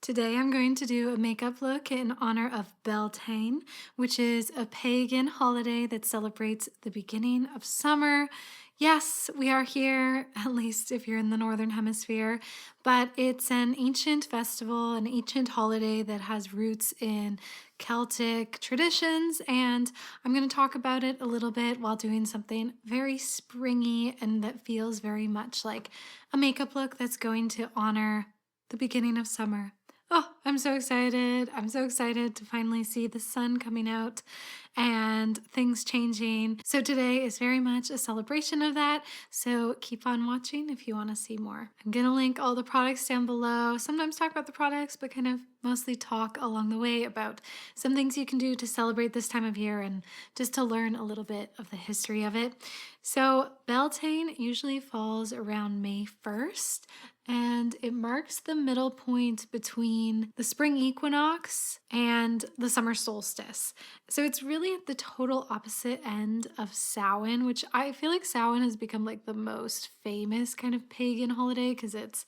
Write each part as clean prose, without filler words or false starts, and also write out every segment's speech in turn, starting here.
Today I'm going to do a makeup look in honor of Beltane, which is a pagan holiday that celebrates the beginning of summer. Yes, we are here, at least if you're in the Northern Hemisphere, but it's an ancient festival, an ancient holiday that has roots in Celtic traditions, and I'm going to talk about it a little bit while doing something very springy and that feels very much like a makeup look that's going to honor the beginning of summer. Oh, I'm so excited. I'm so excited to finally see the sun coming out and things changing. So today is very much a celebration of that. So keep on watching if you want to see more. I'm going to link all the products down below. Sometimes talk about the products, but kind of mostly talk along the way about some things you can do to celebrate this time of year and just to learn a little bit of the history of it. So Beltane usually falls around May 1st, and it marks the middle point between the spring equinox and the summer solstice. So it's really at the total opposite end of Samhain, which I feel like Samhain has become like the most famous kind of pagan holiday because it's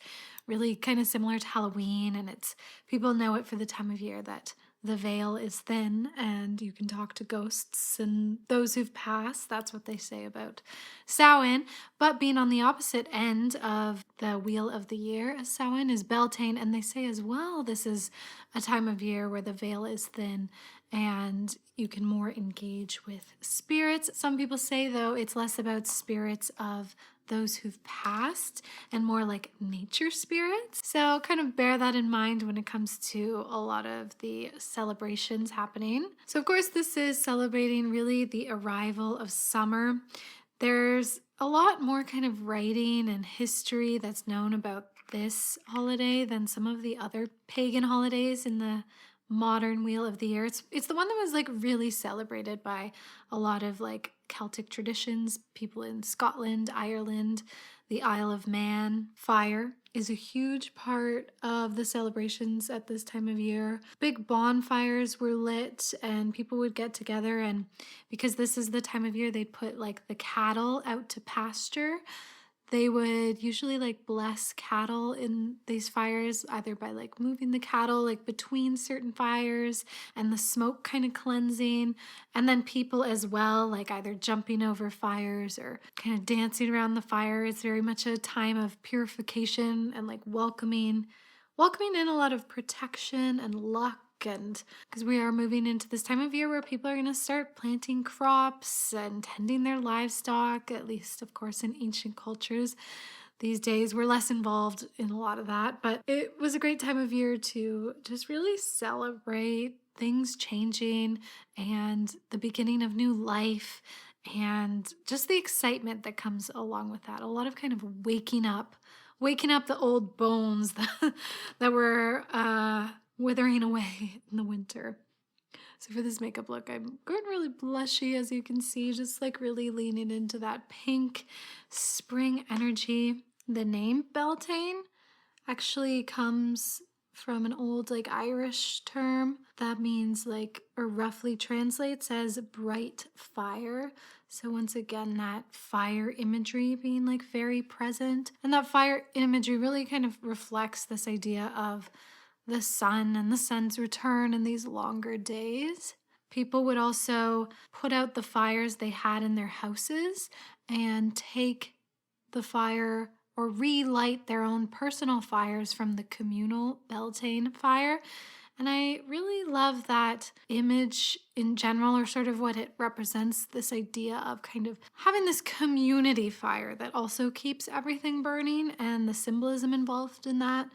really kind of similar to Halloween, and it's people know it for the time of year that the veil is thin and you can talk to ghosts and those who've passed. That's what they say about Samhain. But being on the opposite end of the wheel of the year as Samhain is Beltane, and they say as well this is a time of year where the veil is thin and you can more engage with spirits. Some people say, though, it's less about spirits of those who've passed and more like nature spirits. So kind of bear that in mind when it comes to a lot of the celebrations happening. So of course this is celebrating really the arrival of summer. There's a lot more kind of writing and history that's known about this holiday than some of the other pagan holidays in the modern wheel of the year. It's the one that was like really celebrated by a lot of like Celtic traditions, people in Scotland, Ireland, the Isle of Man. Fire is a huge part of the celebrations at this time of year. Big bonfires were lit and people would get together, and because this is the time of year they'd put like the cattle out to pasture, they would usually like bless cattle in these fires, either by like moving the cattle like between certain fires and the smoke kind of cleansing, and then people as well, like either jumping over fires or kind of dancing around the fire. It's very much a time of purification and like welcoming in a lot of protection and luck, and because we are moving into this time of year where people are going to start planting crops and tending their livestock, at least of course in ancient cultures. These days we're less involved in a lot of that, but it was a great time of year to just really celebrate things changing and the beginning of new life and just the excitement that comes along with that. A lot of kind of waking up the old bones that were withering away in the winter. So for this makeup look, I'm going really blushy, as you can see, just like really leaning into that pink spring energy. The name Beltane actually comes from an old like Irish term that means like, or roughly translates as bright fire. So once again, that fire imagery being like very present, and that fire imagery really kind of reflects this idea of the sun and the sun's return in these longer days. People would also put out the fires they had in their houses and take the fire or relight their own personal fires from the communal Beltane fire. And I really love that image in general, or sort of what it represents, this idea of kind of having this community fire that also keeps everything burning, and the symbolism involved in that.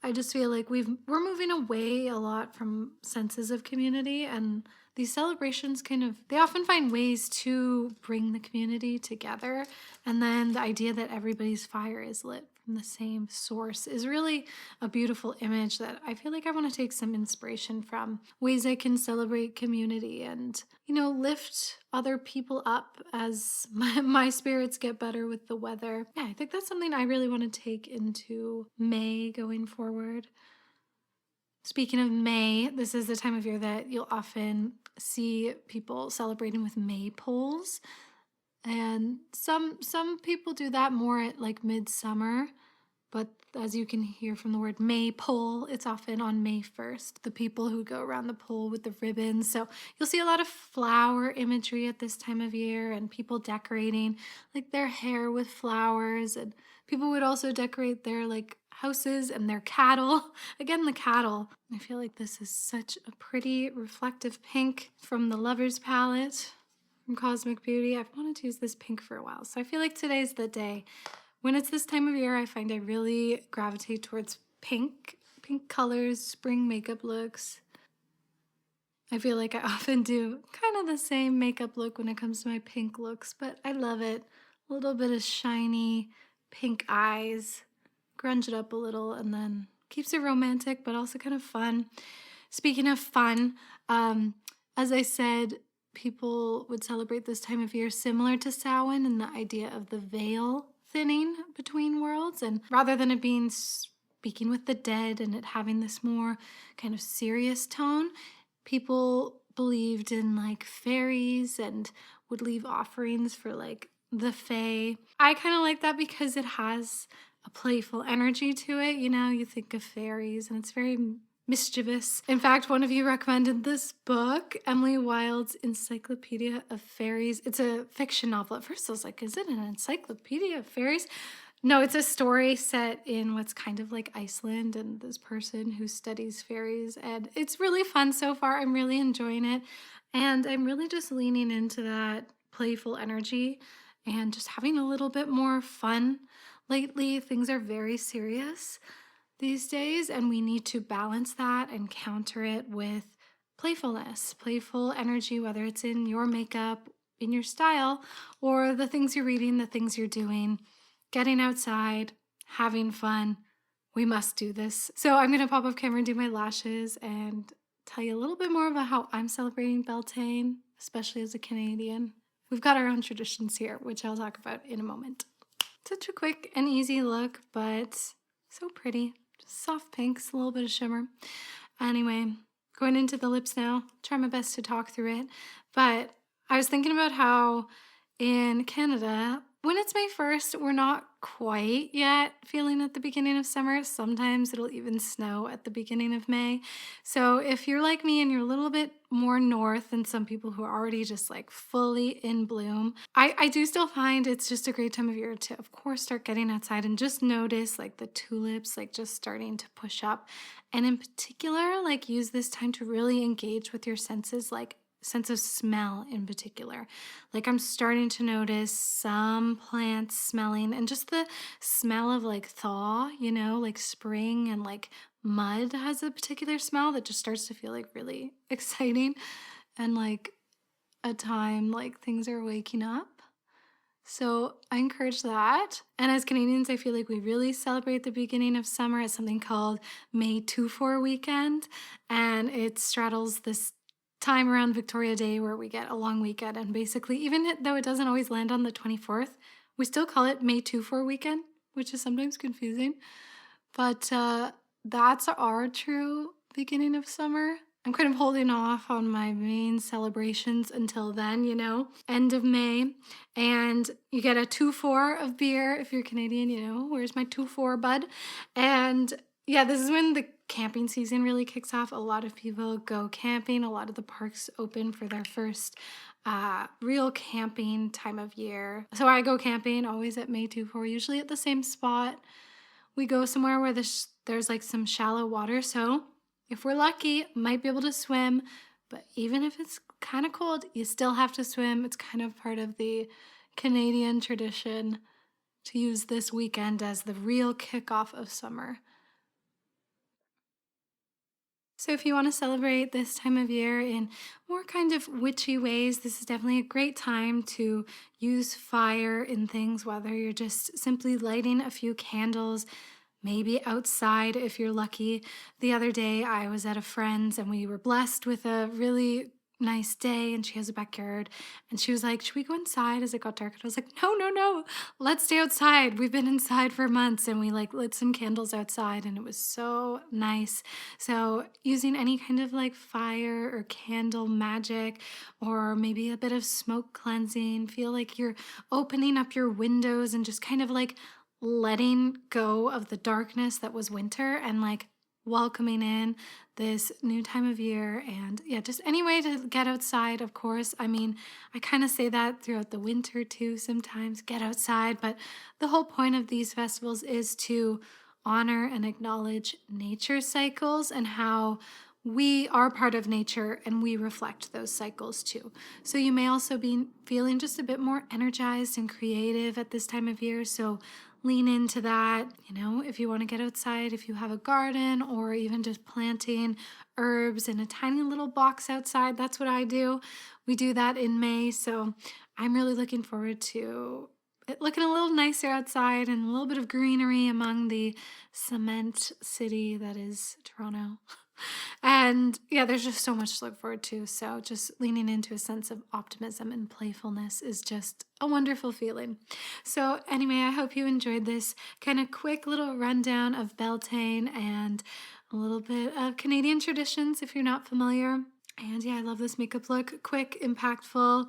I just feel like we're moving away a lot from senses of community, and these celebrations they often find ways to bring the community together. And then the idea that everybody's fire is lit from the same source is really a beautiful image that I feel like I want to take some inspiration from, ways I can celebrate community and, lift other people up as my spirits get better with the weather. Yeah, I think that's something I really want to take into May going forward. Speaking of May, this is the time of year that you'll often see people celebrating with maypoles. And some people do that more at like midsummer, but As you can hear from the word maypole, it's often on May 1st, the people who go around the pole with the ribbons. So you'll see a lot of flower imagery at this time of year and people decorating like their hair with flowers. And people would also decorate their like houses and their cattle. Again, the cattle. I feel like this is such a pretty reflective pink from the Lover's palette from Cosmic Beauty. I've wanted to use this pink for a while, so I feel like today's the day. When it's this time of year, I find I really gravitate towards pink colors, spring makeup looks. I feel like I often do kind of the same makeup look when it comes to my pink looks, but I love it. A little bit of shiny pink eyes, grunge it up a little, and then keeps it romantic, but also kind of fun. Speaking of fun, as I said, people would celebrate this time of year similar to Samhain and the idea of the veil thinning between worlds. And rather than it being speaking with the dead and it having this more kind of serious tone, people believed in like fairies and would leave offerings for like the fae. I kind of like that because it has a playful energy to it. You know, you think of fairies and it's very mischievous. In fact, one of you recommended this book, Emily Wilde's Encyclopedia of Fairies. It's a fiction novel. At first I was like, is it an encyclopedia of fairies? No, it's a story set in what's kind of like Iceland and this person who studies fairies. And it's really fun so far. I'm really enjoying it. And I'm really just leaning into that playful energy and just having a little bit more fun. Lately, things are very serious these days, and we need to balance that and counter it with playfulness, playful energy, whether it's in your makeup, in your style, or the things you're reading, the things you're doing, getting outside, having fun. We must do this. So I'm going to pop off camera and do my lashes and tell you a little bit more about how I'm celebrating Beltane, especially as a Canadian. We've got our own traditions here, which I'll talk about in a moment. Such a quick and easy look, but so pretty. Just soft pinks, a little bit of shimmer. Anyway, going into the lips now. Try my best to talk through it. But I was thinking about how in Canada, when it's May 1st, we're not quite yet feeling at the beginning of summer. Sometimes it'll even snow at the beginning of May. So if you're like me and you're a little bit more north than some people who are already just like fully in bloom, I do still find it's just a great time of year to, of course, start getting outside and just notice like the tulips like just starting to push up. And in particular, like use this time to really engage with your senses, like sense of smell in particular. Like I'm starting to notice some plants smelling and just the smell of like thaw, you know, like spring and like mud has a particular smell that just starts to feel like really exciting and like a time like things are waking up. So I encourage that. And as Canadians, I feel like we really celebrate the beginning of summer at something called May 2-4 weekend. And it straddles this time around Victoria Day where we get a long weekend, and basically even though it doesn't always land on the 24th, we still call it May 2-4 weekend, which is sometimes confusing, but that's our true beginning of summer. I'm kind of holding off on my main celebrations until then, you know, end of May, and you get a 2-4 of beer if you're Canadian, you know, where's my 2-4 bud? And yeah, this is when the camping season really kicks off. A lot of people go camping. A lot of the parks open for their first real camping time of year. So I go camping always at May 2-4, usually at the same spot. We go somewhere where there's like some shallow water. So if we're lucky, might be able to swim. But even if it's kind of cold, you still have to swim. It's kind of part of the Canadian tradition to use this weekend as the real kickoff of summer. So if you want to celebrate this time of year in more kind of witchy ways, this is definitely a great time to use fire in things, whether you're just simply lighting a few candles, maybe outside if you're lucky. The other day I was at a friend's and we were blessed with a really nice day, and she has a backyard, and she was like, should we go inside as it got dark? And I was like, no, let's stay outside. We've been inside for months, and we like lit some candles outside, and it was so nice. So using any kind of like fire or candle magic, or maybe a bit of smoke cleansing, feel like you're opening up your windows and just kind of like letting go of the darkness that was winter and like welcoming in this new time of year. And yeah, just any way to get outside, of course. I mean, I kind of say that throughout the winter too sometimes, get outside, but the whole point of these festivals is to honor and acknowledge nature cycles and how we are part of nature and we reflect those cycles too. So you may also be feeling just a bit more energized and creative at this time of year. So lean into that. You know, if you want to get outside, if you have a garden or even just planting herbs in a tiny little box outside, that's what I do. We do that in May. So I'm really looking forward to it looking a little nicer outside and a little bit of greenery among the cement city that is Toronto. And yeah, there's just so much to look forward to. So just leaning into a sense of optimism and playfulness is just a wonderful feeling. So anyway, I hope you enjoyed this kind of quick little rundown of Beltane and a little bit of Canadian traditions if you're not familiar. And yeah, I love this makeup look. Quick, impactful,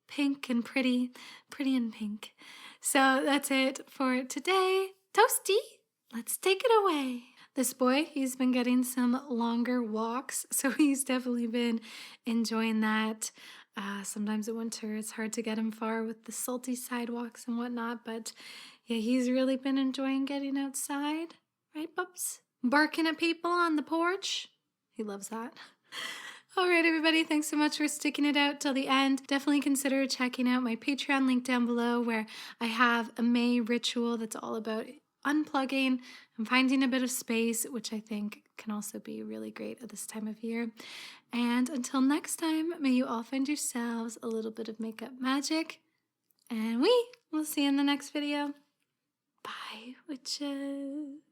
pink and pretty, pretty and pink. So that's it for today. Toasty, let's take it away. This boy, he's been getting some longer walks, so he's definitely been enjoying that. Sometimes in winter, it's hard to get him far with the salty sidewalks and whatnot, but yeah, he's really been enjoying getting outside. Right, Bubs? Barking at people on the porch. He loves that. All right, everybody, thanks so much for sticking it out till the end. Definitely consider checking out my Patreon link down below where I have a May ritual that's all about unplugging and finding a bit of space, which I think can also be really great at this time of year. And until next time, may you all find yourselves a little bit of makeup magic, and we will see you in the next video. Bye, witches.